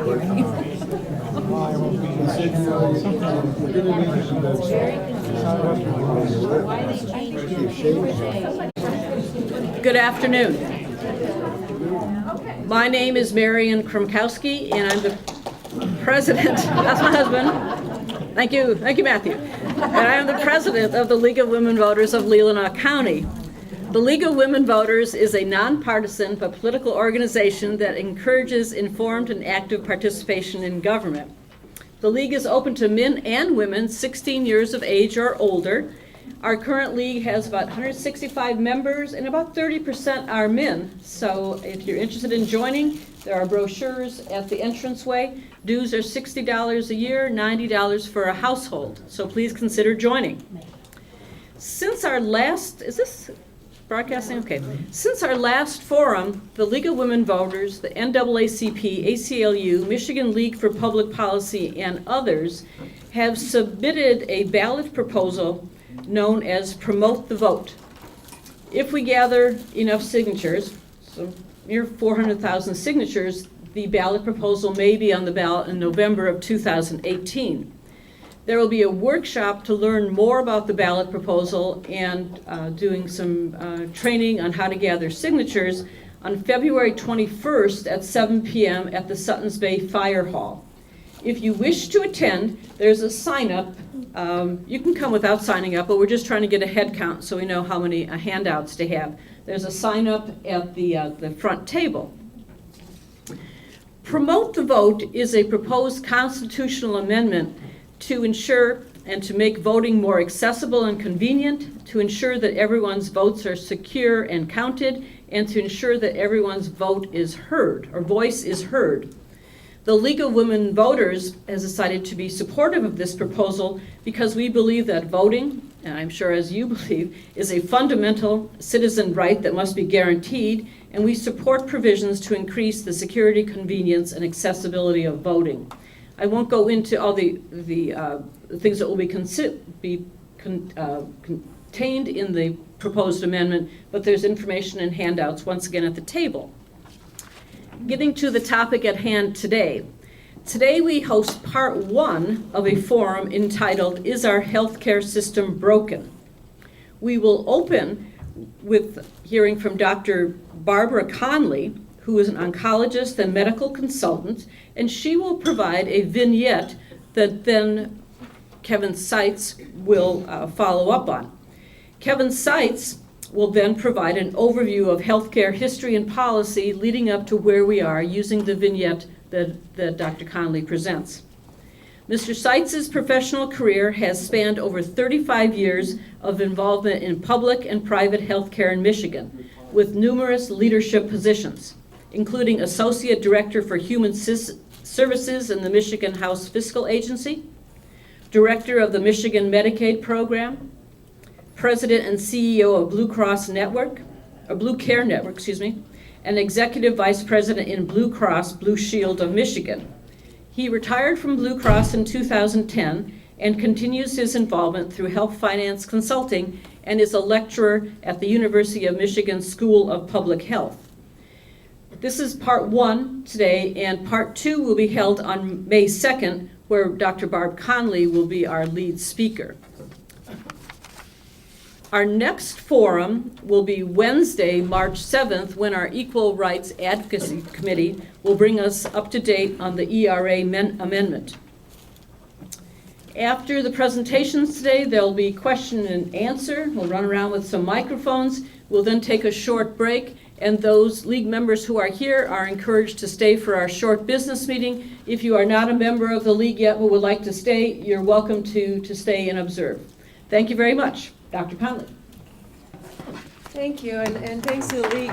Good afternoon. My name is Marian Kromkowski, and I'm the president. That's my husband. Thank you, Matthew. And I am the president of the League of Women Voters of Leelanau County. The League of Women Voters is a nonpartisan but political organization that encourages informed and active participation in government. The League is open to men and women 16 years of age or older. Our current league has about 165 members, and about 30% are men. So if you're interested in joining, there are brochures at the entranceway. Dues are $60 a year, $90 for a household. So please consider joining. Since our last, is this broadcasting? Okay. Since our last forum, the League of Women Voters, the NAACP, ACLU, Michigan League for Public Policy, and others have submitted a ballot proposal known as Promote the Vote. If we gather enough signatures, so near 400,000 signatures, the ballot proposal may be on the ballot in November of 2018. There will be a workshop to learn more about the ballot proposal and doing some training on how to gather signatures on February 21st at 7 p.m. at the Suttons Bay Fire Hall. If you wish to attend, there's a sign-up. You can come without signing up, but we're just trying to get a head count so we know how many handouts to have. There's a sign-up at the front table. Promote the Vote is a proposed constitutional amendment to ensure and to make voting more accessible and convenient, to ensure that everyone's votes are secure and counted, and to ensure that everyone's vote is heard, or voice is heard. The League of Women Voters has decided to be supportive of this proposal because we believe that voting, and I'm sure as you believe, is a fundamental citizen right that must be guaranteed, and we support provisions to increase the security, convenience, and accessibility of voting. I won't go into all the things that will be contained in the proposed amendment, but there's information and handouts once again at the table. Getting to the topic at hand today. Today we host part one of a forum entitled, Is Our Healthcare System Broken? We will open with hearing from Dr. Barbara Conley, who is an oncologist and medical consultant, and she will provide a vignette that then Kevin Seitz will follow up on. Kevin Seitz will then provide an overview of healthcare history and policy leading up to where we are using the vignette that Dr. Conley presents. Mr. Seitz's professional career has spanned over 35 years of involvement in public and private healthcare in Michigan, with numerous leadership positions, including Associate Director for Human Services in the Michigan House Fiscal Agency, Director of the Michigan Medicaid Program, President and CEO of Blue Care Network, and Executive Vice President in Blue Cross Blue Shield of Michigan. He retired from Blue Cross in 2010 and continues his involvement through Health Finance Consulting and is a lecturer at the University of Michigan School of Public Health. This is part one today, and part two will be held on May 2nd, where Dr. Barb Conley will be our lead speaker. Our next forum will be Wednesday, March 7th, when our Equal Rights Advocacy Committee will bring us up to date on the ERA amendment. After the presentations today, there'll be question and answer. We'll run around with some microphones. We'll then take a short break, and those league members who are here are encouraged to stay for our short business meeting. If you are not a member of the league yet but would like to stay, you're welcome to stay and observe. Thank you very much. Dr. Conley. Thank you, and thanks to the League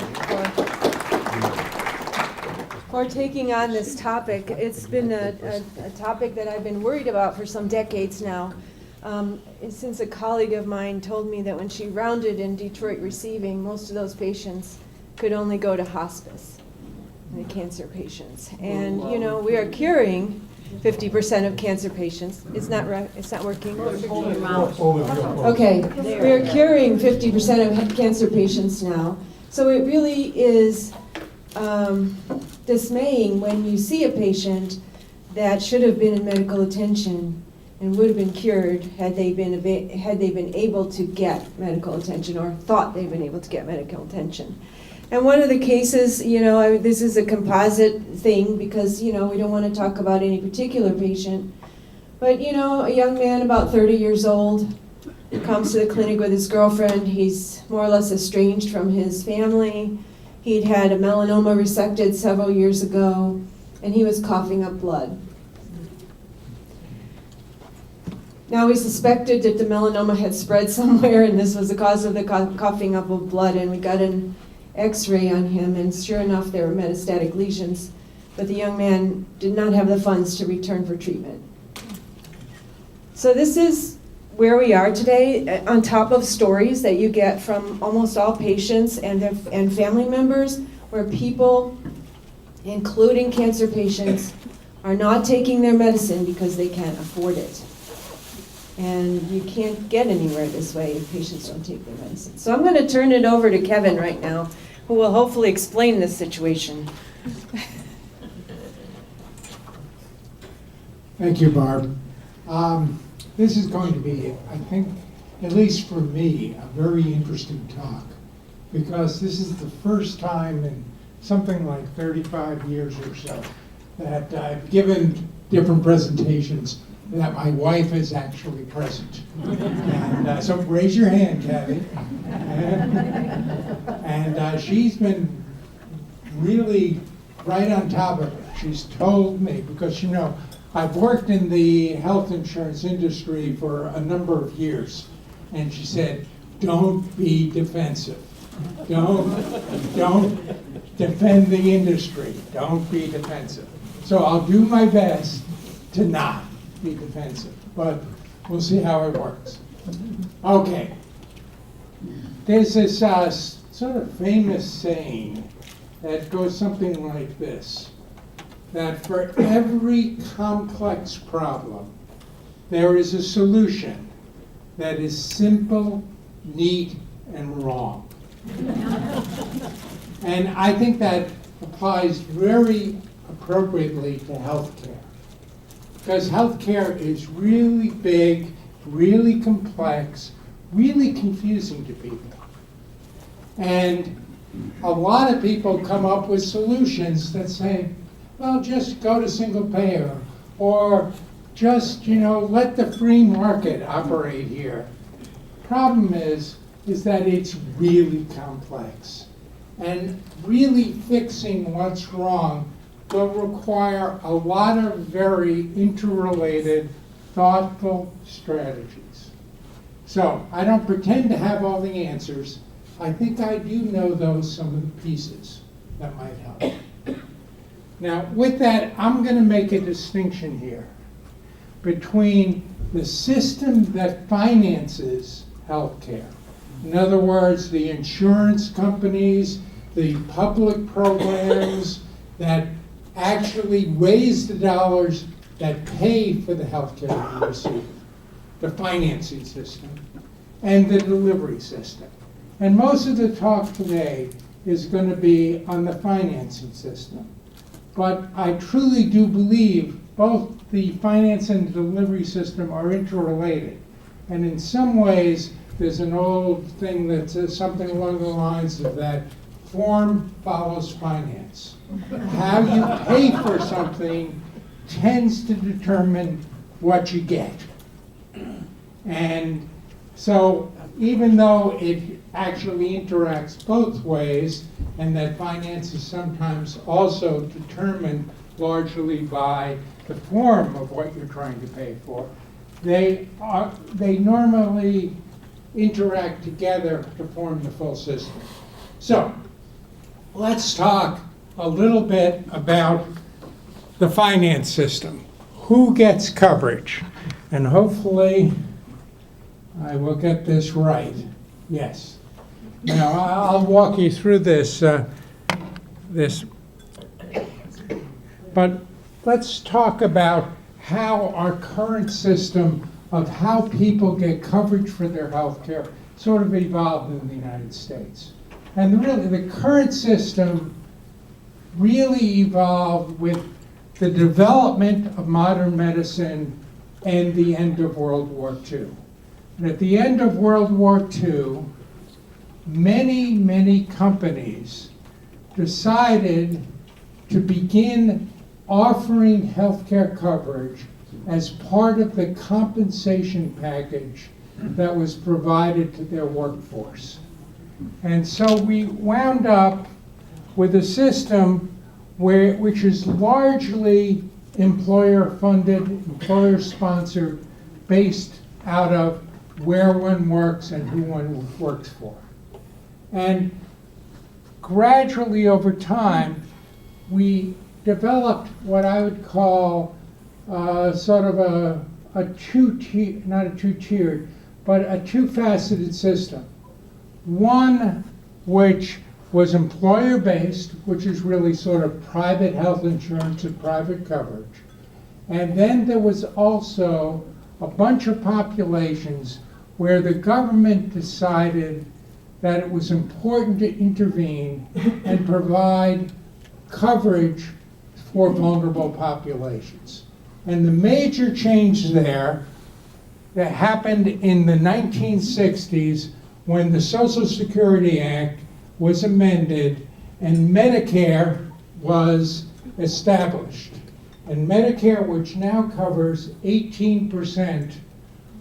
for taking on this topic. It's been a topic that I've been worried about for some decades now. Since a colleague of mine told me that when she rounded in Detroit Receiving, most of those patients could only go to hospice, the cancer patients. And you know, we are curing 50% of cancer patients. It's not working. Okay, we are curing 50% of cancer patients now. So it really is dismaying when you see a patient that should have been in medical attention and would have been cured had they been able to get medical attention or thought they'd been able to get medical attention. And one of the cases, this is a composite thing because, we don't want to talk about any particular patient, but, a young man about 30 years old comes to the clinic with his girlfriend. He's more or less estranged from his family. He'd had a melanoma resected several years ago, and he was coughing up blood. Now we suspected that the melanoma had spread somewhere, and this was the cause of the coughing up of blood, and we got an X-ray on him, and sure enough, there were metastatic lesions, but the young man did not have the funds to return for treatment. So this is where we are today, on top of stories that you get from almost all patients and family members, where people, including cancer patients, are not taking their medicine because they can't afford it. And you can't get anywhere this way if patients don't take their medicine. So I'm going to turn it over to Kevin right now, who will hopefully explain this situation. Thank you, Barb. This is going to be, I think, at least for me, a very interesting talk, because this is the first time in something like 35 years or so that I've given different presentations that my wife is actually present. And so raise your hand, Kathy. And she's been really right on top of it. She's told me, because I've worked in the health insurance industry for a number of years, and she said, don't be defensive. Don't defend the industry. Don't be defensive. So I'll do my best to not be defensive, but we'll see how it works. Okay. There's this sort of famous saying that goes something like this, that for every complex problem, there is a solution that is simple, neat, and wrong. And I think that applies very appropriately to healthcare. Because healthcare is really big, really complex, really confusing to people. And a lot of people come up with solutions that say, well, just go to single payer, or just, let the free market operate here. Problem is that it's really complex. And really fixing what's wrong will require a lot of very interrelated, thoughtful strategies. So I don't pretend to have all the answers. I think I do know some of the pieces that might help. Now, with that, I'm going to make a distinction here between the system that finances healthcare. In other words, the insurance companies, the public programs that actually raise the dollars that pay for the healthcare we receive, the financing system, and the delivery system. And most of the talk today is going to be on the financing system. But I truly do believe both the finance and delivery system are interrelated. And in some ways, there's an old thing that says something along the lines of that form follows finance. How you pay for something tends to determine what you get. And so even though it actually interacts both ways, and that finance is sometimes also determined largely by the form of what you're trying to pay for, they normally interact together to form the full system. So let's talk a little bit about the finance system. Who gets coverage? And hopefully I will get this right. Yes. Now I'll walk you through this. But let's talk about how our current system of how people get coverage for their health care sort of evolved in the United States. And really, the current system really evolved with the development of modern medicine and the end of World War II. And at the end of World War II, many, many companies decided to begin offering healthcare coverage as part of the compensation package that was provided to their workforce. And so we wound up with a system which is largely employer-funded, employer-sponsored, based out of where one works and who one works for. And gradually over time, we developed what I would call sort of a two-tiered, but a two-faceted system. One which was employer-based, which is really sort of private health insurance and private coverage. And then there was also a bunch of populations where the government decided that it was important to intervene and provide coverage for vulnerable populations. And the major change there that happened in the 1960s when the Social Security Act was amended and Medicare was established. And Medicare, which now covers 18%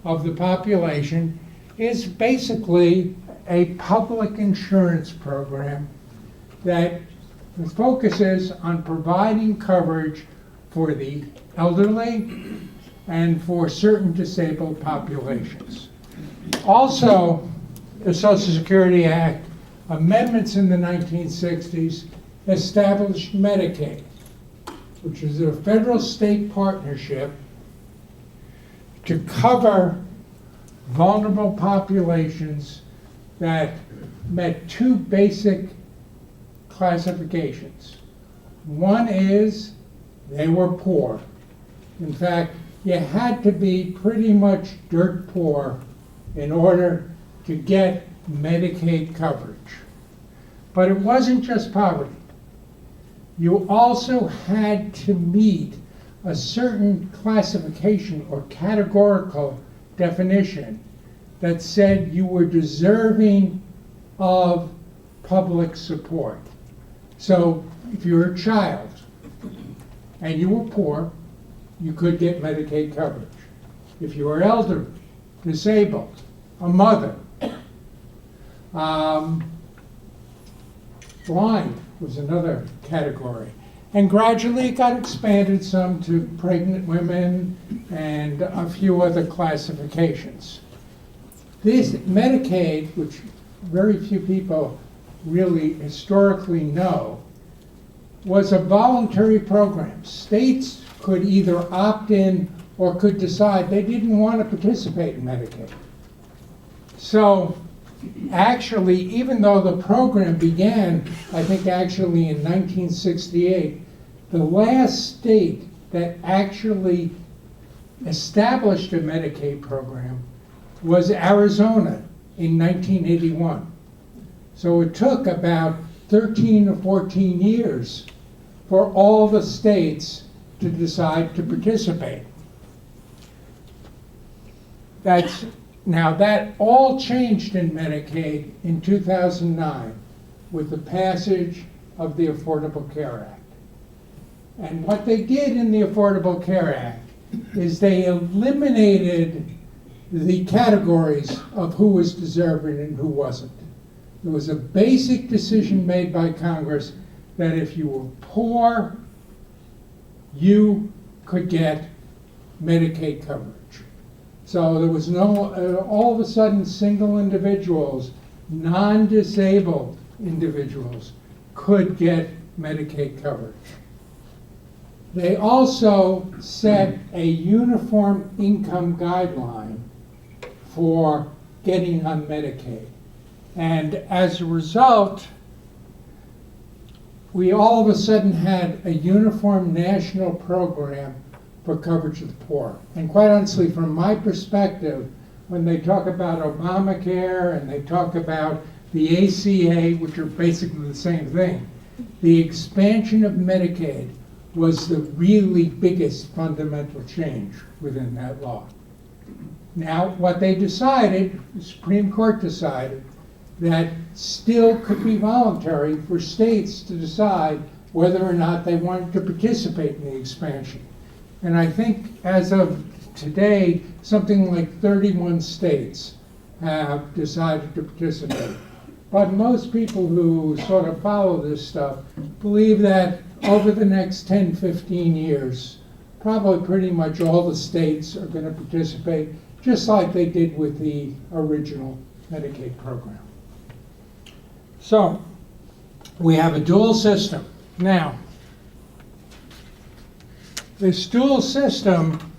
of the population, is basically a public insurance program that focuses on providing coverage for the elderly and for certain disabled populations. Also, the Social Security Act amendments in the 1960s established Medicaid, which is a federal-state partnership to cover vulnerable populations that met two basic classifications. One is they were poor. In fact, you had to be pretty much dirt poor in order to get Medicaid coverage. But it wasn't just poverty. You also had to meet a certain classification or categorical definition that said you were deserving of public support. So if you're a child and you were poor, you could get Medicaid coverage. If you were elderly, disabled, a mother, blind was another category. And gradually it got expanded some to pregnant women and a few other classifications. This Medicaid, which very few people really historically know, was a voluntary program. States could either opt in or could decide they didn't want to participate in Medicaid. So actually, even though the program began, I think actually in 1968, the last state that actually established a Medicaid program was Arizona in 1981. So it took about 13 or 14 years for all the states to decide to participate. Now that all changed in Medicaid in 2009 with the passage of the Affordable Care Act. And what they did in the Affordable Care Act is they eliminated the categories of who was deserving and who wasn't. There was a basic decision made by Congress that if you were poor, you could get Medicaid coverage. So there was no, all of a sudden, single individuals, non-disabled individuals could get Medicaid coverage. They also set a uniform income guideline for getting on Medicaid. And as a result, we all of a sudden had a uniform national program for coverage of the poor. And quite honestly, from my perspective, when they talk about Obamacare and they talk about the ACA, which are basically the same thing, The expansion of Medicaid was the really biggest fundamental change within that law. Now, what they decided, the Supreme Court decided, that still could be voluntary for states to decide whether or not they wanted to participate in the expansion. And I think as of today, something like 31 states have decided to participate. But most people who sort of follow this stuff believe that over the next 10, 15 years, probably pretty much all the states are going to participate, just like they did with the original Medicaid program. So, we have a dual system. Now, this dual system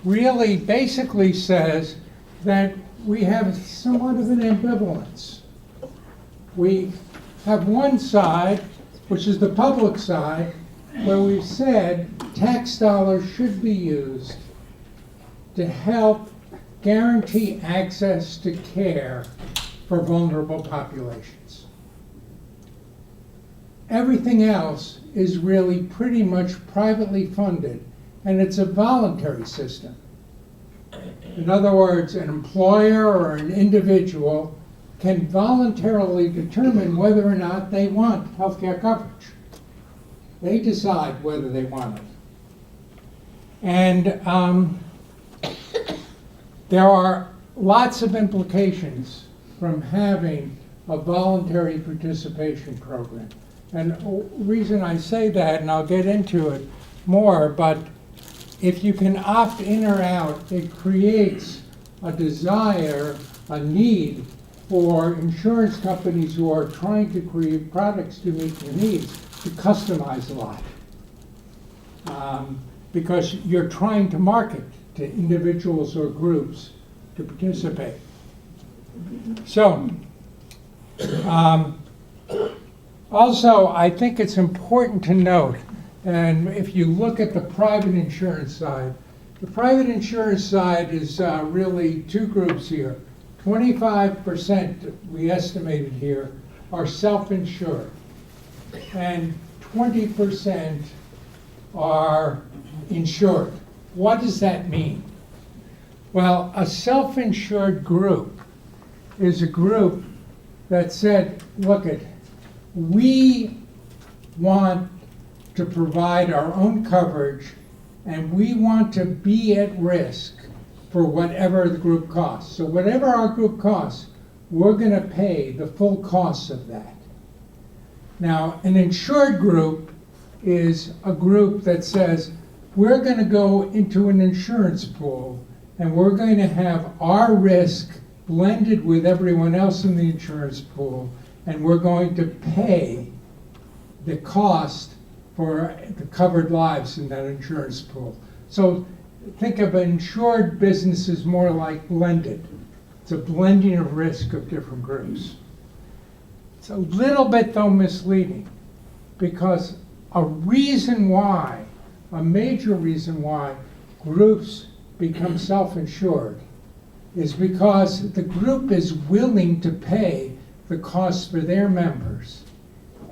really basically says that we have somewhat of an ambivalence. We have one side, which is the public side, where we've said tax dollars should be used to help guarantee access to care for vulnerable populations. Everything else is really pretty much privately funded, and it's a voluntary system. In other words, an employer or an individual can voluntarily determine whether or not they want health care coverage. They decide whether they want it. And there are lots of implications from having a voluntary participation program. And the reason I say that, and I'll get into it more, but if you can opt in or out, it creates a desire, a need for insurance companies who are trying to create products to meet their needs to customize a lot. Because you're trying to market to individuals or groups to participate. So, also, I think it's important to note, and if you look at the private insurance side, the private insurance side is really two groups here. 25%, we estimated here, are self-insured, and 20% are insured. What does that mean? Well, a self-insured group is a group that said, look, we want to provide our own coverage, and we want to be at risk for whatever the group costs. So whatever our group costs, we're going to pay the full costs of that. Now, an insured group is a group that says, we're going to go into an insurance pool, and we're going to have our risk blended with everyone else in the insurance pool, and we're going to pay the cost for the covered lives in that insurance pool. So think of insured businesses more like blended. It's a blending of risk of different groups. It's a little bit, though, misleading, because a major reason why groups become self-insured is because the group is willing to pay the costs for their members,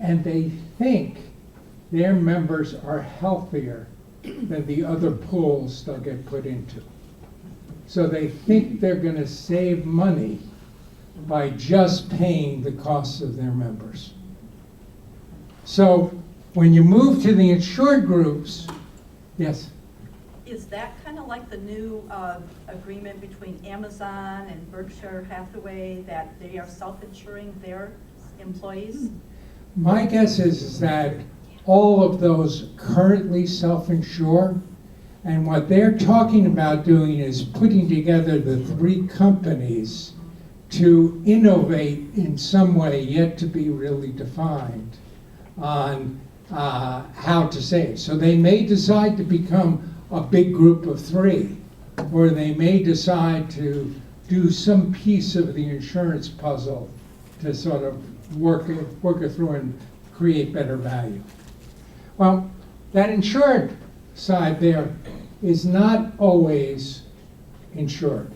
and they think their members are healthier than the other pools they'll get put into. So they think they're going to save money by just paying the costs of their members. So when you move to the insured groups, yes? Is that kind of like the new agreement between Amazon and Berkshire Hathaway, that they are self-insuring their employees? My guess is that all of those currently self-insure, and what they're talking about doing is putting together the three companies to innovate in some way yet to be really defined on how to save. So they may decide to become a big group of three, or they may decide to do some piece of the insurance puzzle to sort of work it through and create better value. Well, that insured side there is not always insured.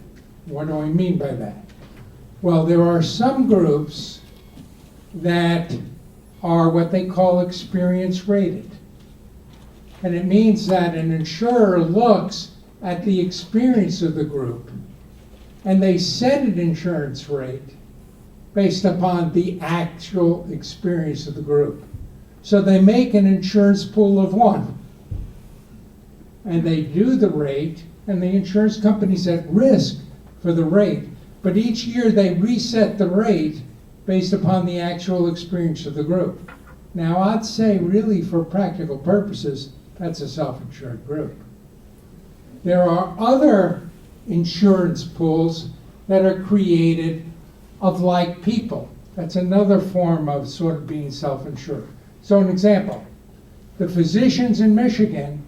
What do I mean by that? Well, there are some groups that are what they call experience rated. And it means that an insurer looks at the experience of the group and they set an insurance rate based upon the actual experience of the group. So they make an insurance pool of one. And they do the rate, and the insurance company's at risk for the rate. But each year they reset the rate based upon the actual experience of the group. Now, I'd say really for practical purposes, that's a self-insured group. There are other insurance pools that are created of like people. That's another form of sort of being self-insured. So an example, the physicians in Michigan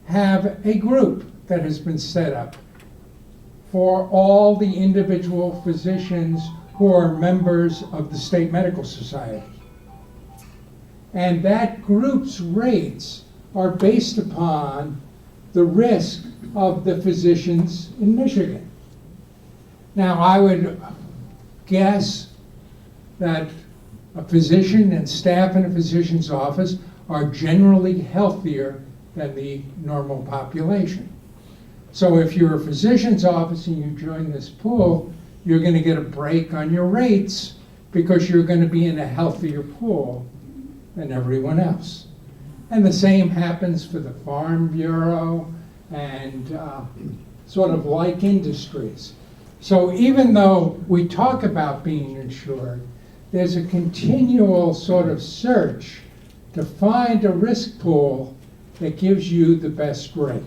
have a group that has been set up for all the individual physicians who are members of the State Medical Society. And that group's rates are based upon the risk of the physicians in Michigan. Now, I would guess that a physician and staff in a physician's office are generally healthier than the normal population. So if you're a physician's office and you join this pool, you're going to get a break on your rates because you're going to be in a healthier pool than everyone else. And the same happens for the Farm Bureau and sort of like industries. So even though we talk about being insured, there's a continual sort of search to find a risk pool that gives you the best rate.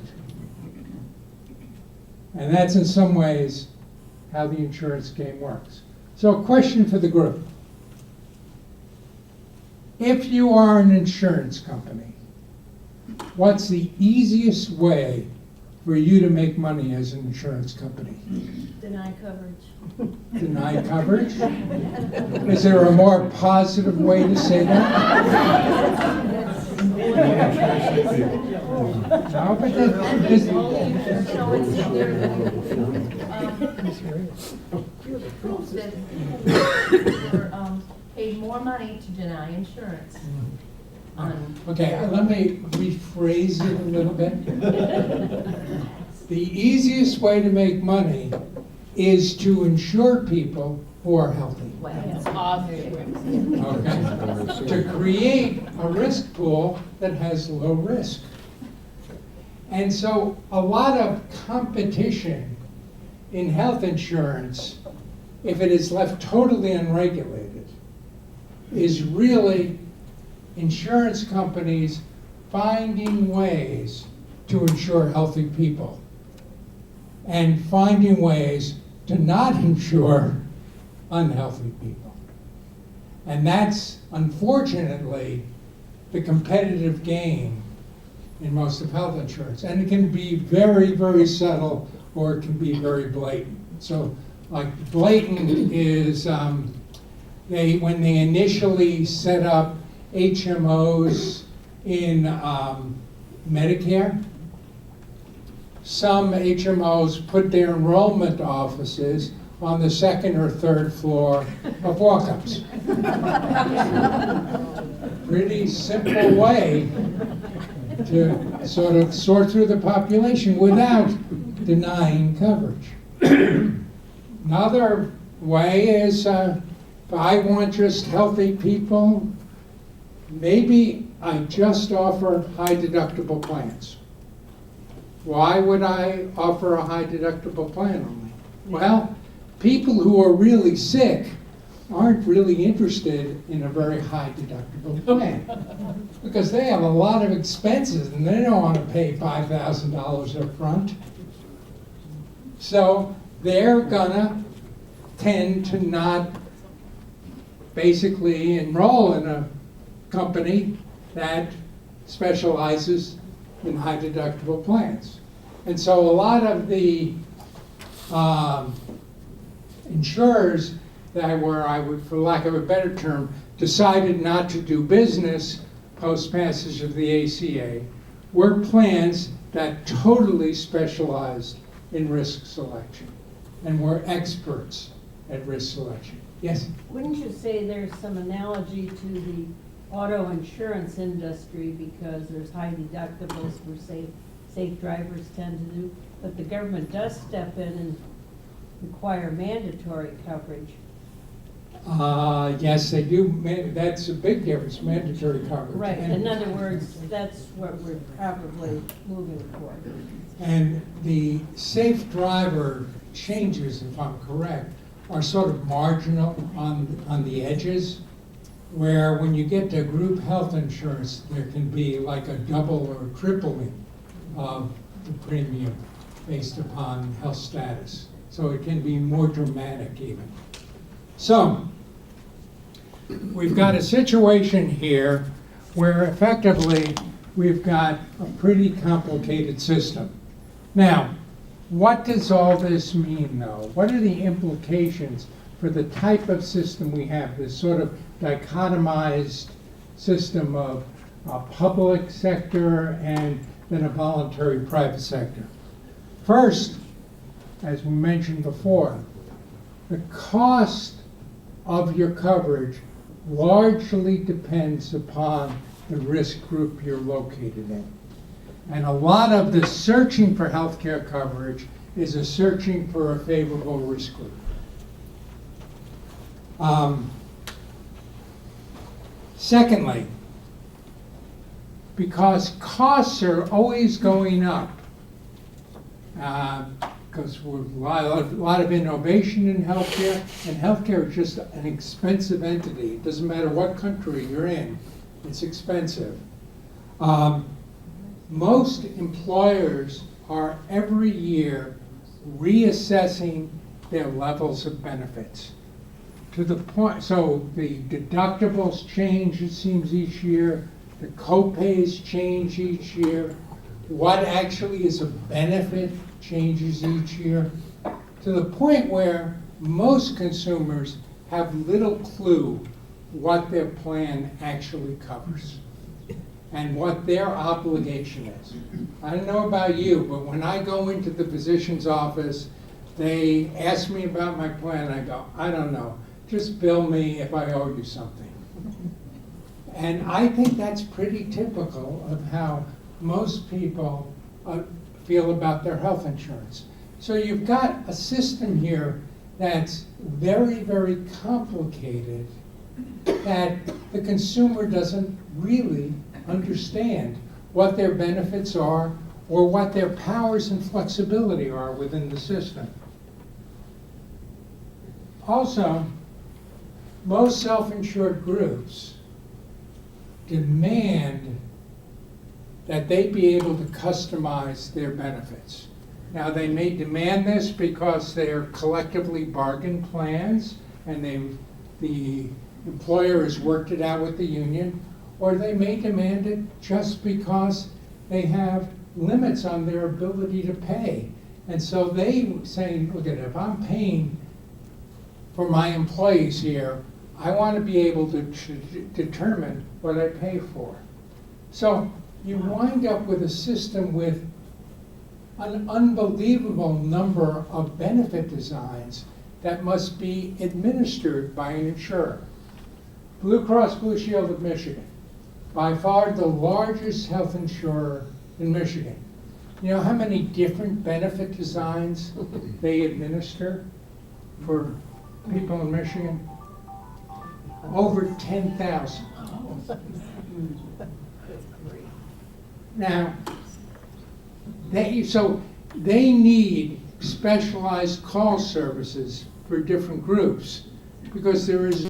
And that's in some ways how the insurance game works. So a question for the group. If you are an insurance company, what's the easiest way for you to make money as an insurance company? Deny coverage. Deny coverage? Is there a more positive way to say that? No, but Proves that you're paid more money to deny insurance. Okay, let me rephrase it a little bit. The easiest way to make money is to insure people who are healthy. Well, it's obvious. Okay? To create a risk pool that has low risk. And so a lot of competition in health insurance, if it is left totally unregulated, is really insurance companies finding ways to insure healthy people and finding ways to not insure unhealthy people. And that's, unfortunately, the competitive game in most of health insurance. And it can be very, very subtle, or it can be very blatant. So, like, blatant is when they initially set up HMOs in Medicare, some HMOs put their enrollment offices on the second or third floor of walk-ups. Pretty simple way to sort of sort through the population without denying coverage. Another way is if I want just healthy people, maybe I just offer high deductible plans. Why would I offer a high deductible plan only? Well, people who are really sick aren't really interested in a very high deductible plan because they have a lot of expenses and they don't want to pay $5,000 up front. So they're gonna tend to not basically enroll in a company that specializes in high deductible plans. And so a lot of the insurers that were, I would, for lack of a better term, decided not to do business post passage of the ACA were plans that totally specialized in risk selection and were experts at risk selection. Yes? Wouldn't you say there's some analogy to the auto insurance industry because there's high deductibles for safe drivers tend to do, but the government does step in and require mandatory coverage. Yes, they do. That's a big difference, mandatory coverage. Right, And- in other words, that's what we're probably moving toward. And the safe driver changes, if I'm correct, are sort of marginal on the edges, where when you get to group health insurance, there can be like a double or tripling of the premium based upon health status. So it can be more dramatic even. So, we've got a situation here where effectively we've got a pretty complicated system. Now, what does all this mean, though? What are the implications for the type of system we have, this sort of dichotomized system of a public sector and then a voluntary private sector? First, as we mentioned before, the cost of your coverage largely depends upon the risk group you're located in. And a lot of the searching for healthcare coverage is a searching for a favorable risk group. Secondly, because costs are always going up, because we're a lot of innovation in healthcare, and healthcare is just an expensive entity. It doesn't matter what country you're in, it's expensive. Most employers are every year reassessing their levels of benefits. To the point, so the deductibles change, it seems, each year, the co-pays change each year, what actually is a benefit changes each year, to the point where most consumers have little clue what their plan actually covers and what their obligation is. I don't know about you, but when I go into the physician's office, they ask me about my plan, I go, I don't know, just bill me if I owe you something. And I think that's pretty typical of how most people feel about their health insurance. So you've got a system here that's very, very complicated, that the consumer doesn't really understand what their benefits are or what their powers and flexibility are within the system. Also, most self-insured groups demand that they be able to customize their benefits. Now, they may demand this because they're collectively bargained plans and the employer has worked it out with the union, or they may demand it just because they have limits on their ability to pay. And so they say, look, if I'm paying for my employees here, I want to be able to determine what I pay for. So you wind up with a system with an unbelievable number of benefit designs that must be administered by an insurer. Blue Cross Blue Shield of Michigan, by far the largest health insurer in Michigan. You know how many different benefit designs they administer for people in Michigan? Over 10,000. Now, they need specialized call services for different groups because there is